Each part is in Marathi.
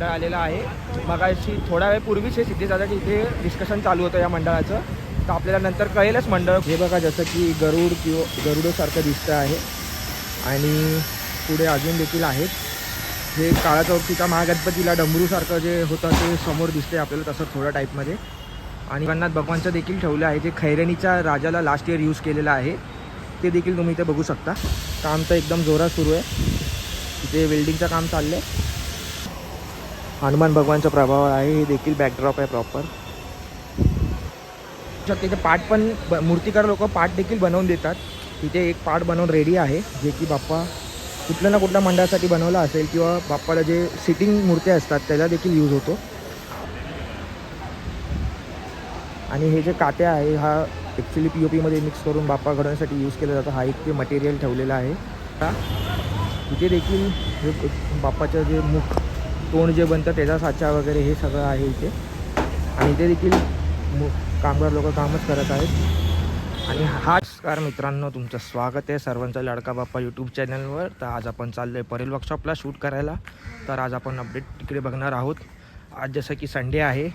आलेला आहे. मगाशी थोडा वेळ पूर्वीच हे सिद्धेदादाच्या इथे डिस्कशन चालू होतं या मंडळाचं, तर आपल्याला नंतर कळेलच मंडळ. हे बघा जसं की गरुड किंवा गरुडसारखं दिसतं आहे आणि पुढे अजून देखील आहेत. हे काळा चौकीच्या महागणपतीला डमरूसारखं जे होतं ते समोर दिसते आपल्याला तसं थोड्या टाईपमध्ये. आणि जगन्नाथ भगवानचं देखील ठेवलं आहे जे खैरेनीच्या राजाला लास्ट इयर यूज केलेलं आहे, ते देखील तुम्ही इथे बघू शकता. काम तर एकदम जोरात सुरू आहे, इथे वेल्डिंगचं काम चाललं आहे. हनुमान भगवानचा प्रभाव आहे, हे देखील बॅकड्रॉप आहे प्रॉपर. तिथे पाठ पण मूर्तिकार लोक पाठ देखील बनवून देतात. तिथे एक पाठ बनवून रेडी आहे जे की बाप्पा कुठल्या ना कुठल्या मंडळासाठी बनवला असेल किंवा बाप्पाला जे सिटिंग मूर्त्या असतात त्याला देखील यूज होतो. आणि हे जे काट्या आहे हा ॲक्च्युली POPमध्ये मिक्स करून बाप्पा घडवण्यासाठी यूज केला जातो. हा एक ते मटेरियल ठेवलेला आहे. इथे देखील हे बाप्पाचं जे मुख तोंड जे बनतं त्याचा साचा वगैरे हे सगळं आहे इथे. आणि इथे देखील कामगार लोक कामच करत आहेत. आणि हाच कार मित्रांनो, तुमचं स्वागत आहे सर्वांचा लाडका बाप्पा यूट्यूब चॅनलवर. तर आज आपण चाललो आहे परेल वर्कशॉपला शूट करायला. तर आज आपण अपडेट तिकडे बघणार आहोत. आज जसं की संडे आहे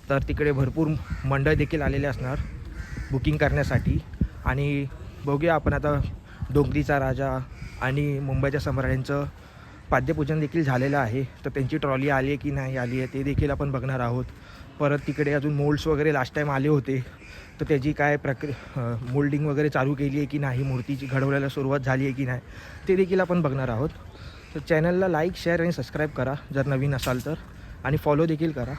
तर तिकडे भरपूर मंडळ देखील आलेले असणार बुकिंग करण्यासाठी. आणि बघूया आपण आता डोंगरीचा राजा आणि मुंबईच्या सम्राटांचं पाद्यपूजन देखील झालेलं आहे, तर त्यांची ट्रॉली आली आहे की नाही आली आहे ते देखील आपण बघणार आहोत. परत तिकडे अजून मोल्ड्स वगैरे लास्ट टाईम आले होते, तर त्याची काय मोल्डिंग वगैरे चालू केली आहे की नाही, मूर्तीची घडवण्याला सुरुवात झाली आहे की नाही ते देखील आपण बघणार आहोत. तर चॅनलला लाईक शेअर आणि सबस्क्राईब करा जर नवीन असाल तर, आणि फॉलो देखील करा.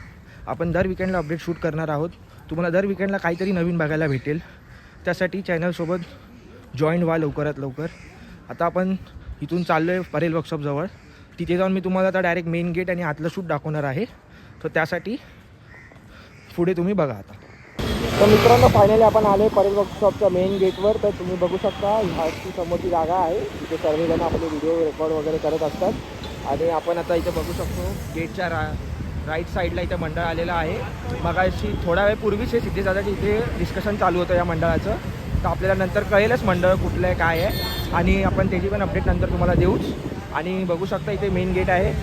आपण दर विकेंडला अपडेट शूट करणार आहोत. तुम्हाला दर विकेंडला काहीतरी नवीन बघायला भेटेल, त्यासाठी चॅनलसोबत जॉईन व्हा लवकरात लवकर. आता आपण इथून चाललो आहे परेल वर्कशॉपजवळ. तिथे जाऊन मी तुम्हाला आता डायरेक्ट मेन गेट आणि आतलं शूट दाखवणार आहे, तर त्यासाठी पुढे तुम्ही बघा. आता तर मित्रांनो फायनली आपण आलो आहे परेल वर्कशॉपच्या मेन गेटवर. तर तुम्ही बघू शकता ह्याची समोरची जागा आहे, तिथे सर्वजण आपले व्हिडिओ रेकॉर्ड वगैरे करत असतात. आणि आपण आता इथे बघू शकतो गेटच्या राईट साईडला इथे मंडळ आलेलं आहे. मगाशी थोडा वेळ पूर्वीच हे सिद्धेदादाच्या इथे डिस्कशन चालू होतं या मंडळाचं, तर आपल्याला नंतर कळेलच मंडळ कुठलं आहे काय आहे, आणि आपण त्याची पण अपडेट नंतर तुम्हाला देऊच. आणि बघू शकता इथे मेन गेट आहे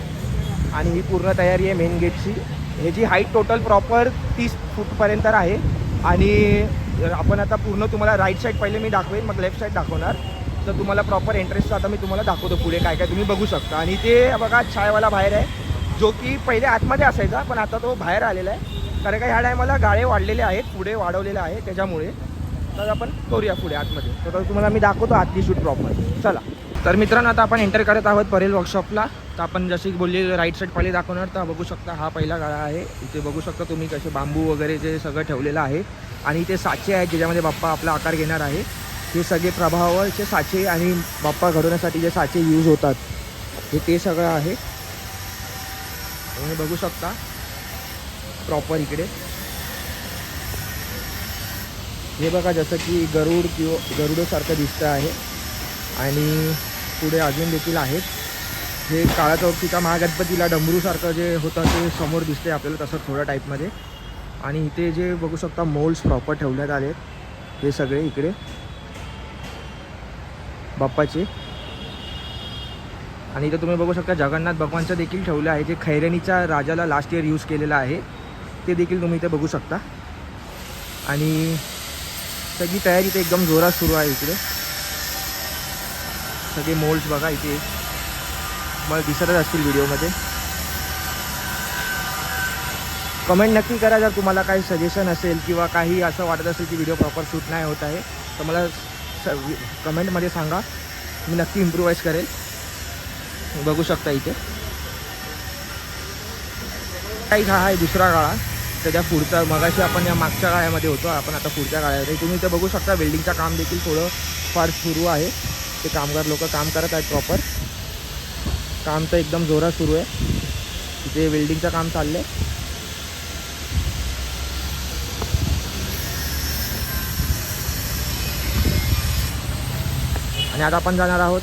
आणि ही पूर्ण तयारी आहे मेन गेटची. ह्याची हाईट टोटल प्रॉपर 30 फूटपर्यंत आहे. आणि आपण आता पूर्ण तुम्हाला राईट साईड पहिले मी दाखवेन, मग लेफ्ट साईड दाखवणार. तर तुम्हाला प्रॉपर एंट्रन्सचं आता मी तुम्हाला दाखवतो पुढे काय काय तुम्ही बघू शकता. आणि ते बघा छायवाला बाहेर आहे, जो की पहिले आतमध्ये असायचा पण आता तो बाहेर आलेला आहे, कारण का ह्या टायमाला गाळे वाढलेले आहेत, पुढे वाढवलेले आहे त्याच्यामुळे. तर आपण करूया पुढे आतमध्ये, तर तुम्हाला मी दाखवतो आतली शूट प्रॉपर. चला तर मित्रांनो आता आपण एंटर करत आहोत परेल वर्कशॉपला. तर आपण जशी बोलली राईट साईड पहिले दाखवणार. तर बघू शकता हा पहिला गाळा आहे. इथे बघू शकता तुम्ही कसे बांबू वगैरे जे सगळं ठेवलेलं आहे. आणि इथे साचे आहेत ज्याच्यामध्ये बाप्पा आपला आकार घेणार आहे. हे सगळे प्रभावाचे साचे आणि बाप्पा घडवण्यासाठी जे साचे यूज होतात हे ते सगळं आहे. तुम्ही बघू शकता प्रॉपर इकडे. हे बघा जसं की गरुड किंवा गरुडसारखं दिसतं आहे. आणि पुढे अजून देखील आहेत. हे काळा चौकीच्या महागणपतीला डमरूसारखं जे होतं ते समोर दिसते आपल्याला तसं थोड्या टाईपमध्ये. आणि इथे जे बघू शकता मोल्ड्स प्रॉपर ठेवण्यात आले हे सगळे इकडे बाप्पाचे. आणि इथं तुम्ही बघू शकता जगन्नाथ भगवानचं देखील ठेवलं आहे जे खैरेनीच्या राजाला लास्ट इयर यूज केलेलं आहे, ते देखील तुम्ही इथे बघू शकता. आणि सगळी तयारी इथे एकदम जोरात सुरू आहे. इकडे सगळे मोल्ड्स बघा इथे मला दिसतच असतील व्हिडिओमध्ये. कमेंट नक्की करा जर तुम्हाला काही सजेशन असेल किंवा काही असं वाटत असेल की व्हिडिओ प्रॉपर शूट नाही होत आहे, तर मला कमेंटमध्ये सांगा, मी नक्की इम्प्रूव्हाइज करेल. बघू शकता इथे काही हा आहे दुसरा गाळा, त्याच्या पुढचा. मगाशी आपण या मागच्या गाळ्यामध्ये होतो, आपण आता पुढच्या गाळ्यामध्ये. तुम्ही इथे बघू शकता वेल्डिंगचं काम देखील थोडं फार सुरू आहे. ते कामगार लोक काम करत आहेत प्रॉपर. काम तर एकदम जोरात सुरू आहे. इथे वेल्डिंगचं काम चाललं आहे. आणि आता आपण जाणार आहोत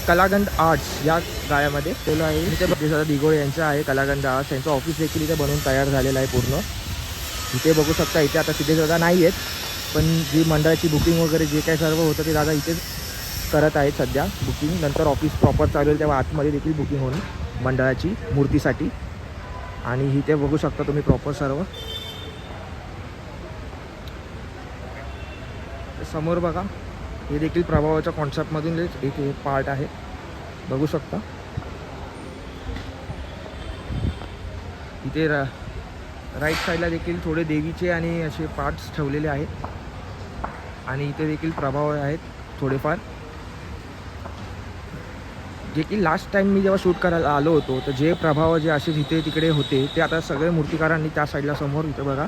कलागंध आर्ट्स या गाळ्यामध्ये. तेला आहे इथे दिघोळे यांचं आहे कलागंध आर्ट्स. यांचं ऑफिस देखील इथे बनवून तयार झालेलं आहे पूर्ण. इथे बघू शकता इथे आता तिथे दादा नाही आहेत, पण जी मंडळाची बुकिंग वगैरे जे काय सर्व होतं ते दादा इथेच करत आहेत सध्या बुकिंग. नंतर ऑफिस प्रॉपर चालू होईल तेव्हा आतमध्ये देखील बुकिंग होऊन मंडळाची मूर्तीसाठी. आणि इथे बघू शकता तुम्ही प्रॉपर सर्व. समोर बघा, हे देखील प्रभावाच्या कॉन्सेप्टमधून एक पार्ट आहे, बघू शकता. इथे राईट साईडला देखील थोडे देवीचे आणि असे पार्ट्स ठेवलेले आहेत. आणि इथे देखील प्रभाव आहेत थोडेफार, जे की लास्ट टाईम मी जेव्हा शूट करायला आलो होतो तर जे प्रभाव जे असे इथे तिकडे होते ते आता सगळे मूर्तिकारांनी त्या साईडला समोर इथे बघा,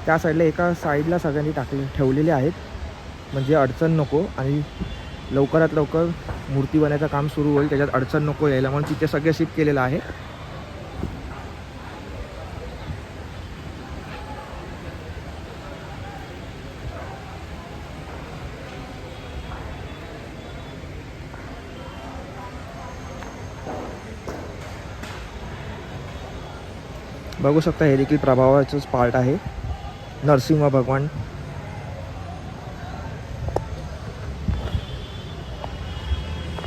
त्या साईडला एका साईडला सगळ्यांनी ठेवलेले आहेत, म्हणजे अडचण नको आणि लवकरात लवकर मूर्ती बनायचं काम सुरू होईल, त्याच्यात अडचण नको यायला, म्हणून तिथे सगळे शिफ्ट केलेलं आहे. बघू शकता हे देखील प्रभावाचंच पार्ट आहे, नरसिंह भगवान.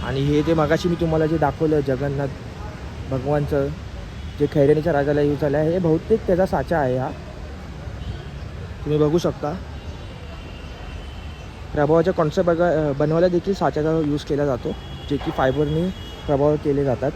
आणि हे जे मगाशी मी तुम्हाला जे दाखवलं जगन्नाथ भगवानचं जे खैरेनीच्या राजाला यूज झालं आहे, हे बहुतेक त्याचा साचा आहे. हा तुम्ही बघू शकता. प्रभावाच्या कॉन्सेप्ट बनवायला देखील साच्याचा यूज केला जातो, जे की फायबरनी प्रभाव केले जातात.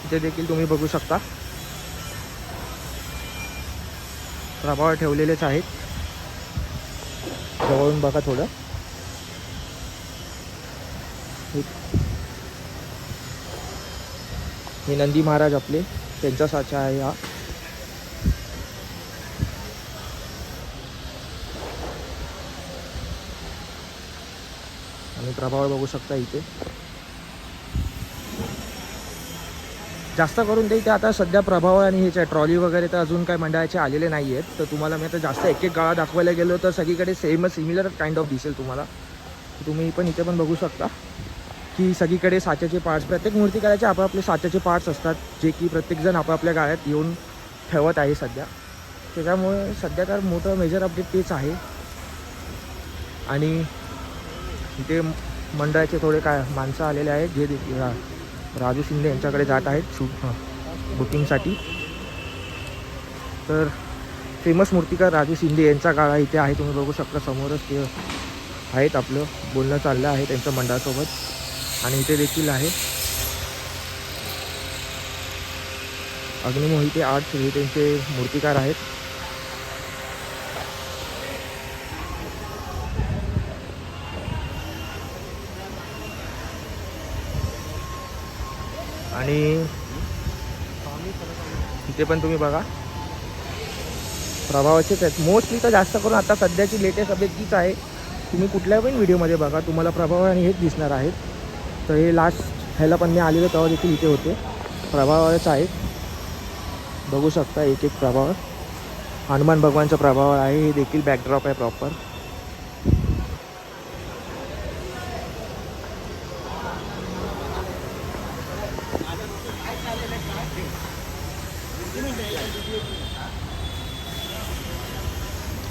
इथे देखील तुम्ही बघू शकता प्रभाव ठेवलेलेच आहेत. जवळून बघा थोडं. हे नंदी महाराज आपले, त्यांचा साचा आहे हा. आणि प्रभाव बघू शकता इथे. जास्त करून ते इथे आता सध्या प्रभाव आणि ह्याच्या ट्रॉली वगैरे तर अजून काही मंडळाचे आलेले नाही आहेत. तर तुम्हाला मी आता जास्त एक एक गाळा दाखवायला गेलो तर सगळीकडे सेमच सिमिलर काइंड ऑफ दिसेल तुम्हाला. तुम्ही पण इथे पण बघू शकता की सगळीकडे साच्याचे पार्ट्स, प्रत्येक मूर्तिकाराचे आपापले साच्याचे पार्ट्स असतात, जे की प्रत्येकजण आपापल्या गाळ्यात येऊन ठेवत आहे सध्या. त्याच्यामुळे सध्या तर मोठं मेजर अपडेट तेच आहे. आणि इथे मंडळाचे थोडे काय माणसं आलेले आहेत, जे राजू शिंदे यांच्याकडे जात आहेत बुकिंगसाठी. तर फेमस मूर्तिकार राजू शिंदे यांचा गाळा इथे आहे, तुम्ही बघू शकता. समोरच ते आहेत, आपलं बोलणं चाललं आहे त्यांच्या मंडळासोबत. आणि इथे देखील आहे अग्निमोहिते आर्ट्स, हे त्यांचे मूर्तिकार आहेत. आणि इथे पण तुम्ही बघा प्रभावाचेच आहेत मोस्टली. तर जास्त करून आता सध्याची लेटेस्ट अपडेट तीच आहे. तुम्ही कुठल्या पण व्हिडिओमध्ये बघा, तुम्हाला प्रभाव आणि हेच दिसणार आहेत. तर हे लास्ट ह्याला पण मी आलेलो तेव्हा देखील इथे होते, प्रभावाच आहेत. बघू शकता एक एक प्रभाव. हनुमान भगवानचा प्रभाव आहे, हे देखील बॅकड्रॉप आहे प्रॉपर.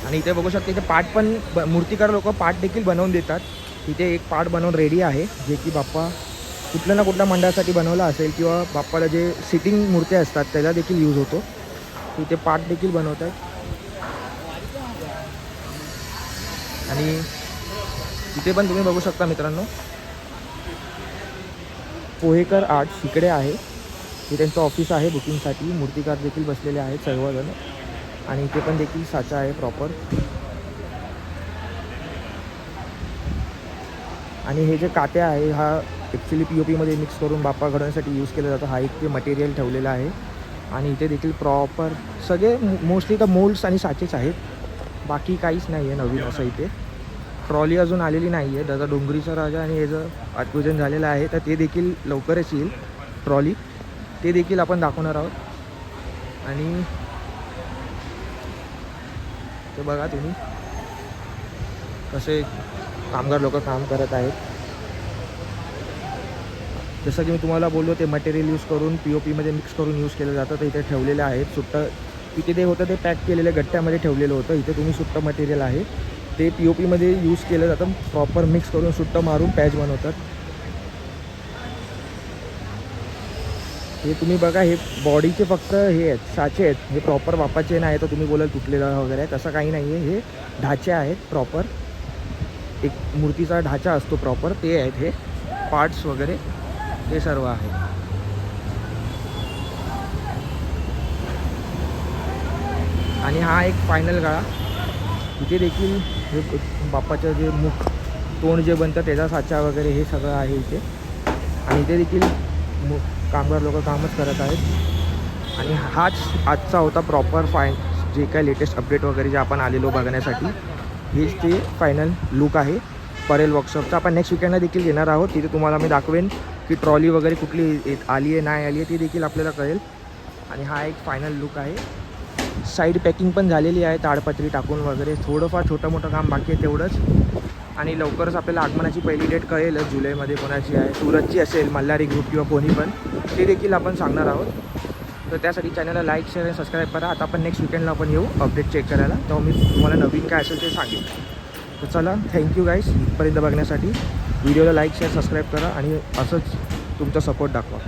आणि इथे बघू शकता, इथे पार्ट पण मूर्तिकार लोक पार्ट देखील बनवून देतात. इथे एक पार्ट बनवून रेडी आहे, जे की बाप्पा कुठल्या ना कुठल्या मंडळासाठी बनवला असेल, किंवा बाप्पाला जे सिटिंग मूर्त्या असतात त्याला देखील यूज होतो. इथे पार्ट देखील बनवत आहेत. आणि इथे पण तुम्ही बघू शकता मित्रांनो, पोहेकर आर्ट्स इकडे आहे, हे त्यांचं ऑफिस आहे बुकिंगसाठी. मूर्तिकार देखील बसलेले आहेत सर्वजण. आणि इथे पण देखील साचा आहे प्रॉपर. आणि हे जे कात्या आहे, हा ॲक्च्युली POPमध्ये मिक्स करून बाप्पा घडवण्यासाठी यूज केला जातो. हा एक ते मटेरियल ठेवलेला आहे. आणि इथे देखील प्रॉपर सगळे मोस्टली तर मोल्ड्स आणि साचेच आहेत, बाकी काहीच नाही आहे नवीन असं. इथे ट्रॉली अजून आलेली नाही आहे. दादा डोंगरीचा राजा आणि याचं आत्मपूजन झालेलं आहे, तर ते देखील लवकरच येईल ट्रॉली, ते देखील आपण दाखवणार आहोत. आणि ते बघा तुम्ही कसे कामगार लोक काम करत आहेत. जसं की मी तुम्हाला बोललो ते मटेरियल यूज करून POPमध्ये मिक्स करून यूज केलं जातं. तर इथे ठेवलेलं आहे सुट्टं. इथे ते होतं ते पॅक केलेलं गट्ट्यामध्ये ठेवलेलं होतं. इथे तुम्ही सुट्टं मटेरियल आहे ते POPमध्ये यूज केलं जातं. प्रॉपर मिक्स करून सुट्टं मारून पॅच बनवतात. हे तुम्ही बघा, हे बॉडीचे फक्त हे आहेत, साचे आहेत. हे प्रॉपर बाप्पाचे नाही तर तुम्ही बोलाल तुटलेलं वगैरे आहे, तसं काही नाही आहे. हे ढाचे आहेत प्रॉपर, एक मूर्तीचा ढाचा असतो प्रॉपर, ते आहेत हे पार्ट्स वगैरे, ते सर्व आहे. आणि हा एक फायनल गळा. इथे देखील हे बाप्पाचं जे मुख तोंड जे बनतं त्याचा साचा वगैरे हे सगळं आहे इथे. आणि इथे देखील कामगार लोक कामच करत आहेत. आणि हाच आजचा होता प्रॉपर जे काय लेटेस्ट अपडेट वगैरे जे आपण आलेलो बघण्यासाठी. हेच ते फायनल लुक आहे परेल वर्कशॉपचा. आपण नेक्स्ट वीकेंडला देखील येणार आहोत. तिथे तुम्हाला मी दाखवेन की ट्रॉली वगैरे कुठली आली आहे नाही आली आहे ते देखील आपल्याला कळेल. आणि हा एक फायनल लुक आहे. साईड पॅकिंग पण झालेली आहे ताडपत्री टाकून वगैरे. थोडंफार छोटं मोठं काम बाकी आहे तेवढंच. आणि लवकरच आपल्याला आगमनाची पहिली डेट कळेलच जुलैमध्ये कोणाची आहे. सूरजची असेल, मल्हारी ग्रुप किंवा कोणी पण, ते देखील आपण सांगणार आहोत. तर त्यासाठी चॅनलला लाईक शेअर आणि सबस्क्राईब करा. आता आपण नेक्स्ट वीकेंडला आपण येऊ अपडेट चेक करायला, तेव्हा मी तुम्हाला नवीन काय असेल ते सांगेन. तर चला, थँक्यू गाईस इथपर्यंत बघण्यासाठी. व्हिडिओला लाईक शेअर सबस्क्राईब करा आणि असंच तुमचा सपोर्ट दाखवा.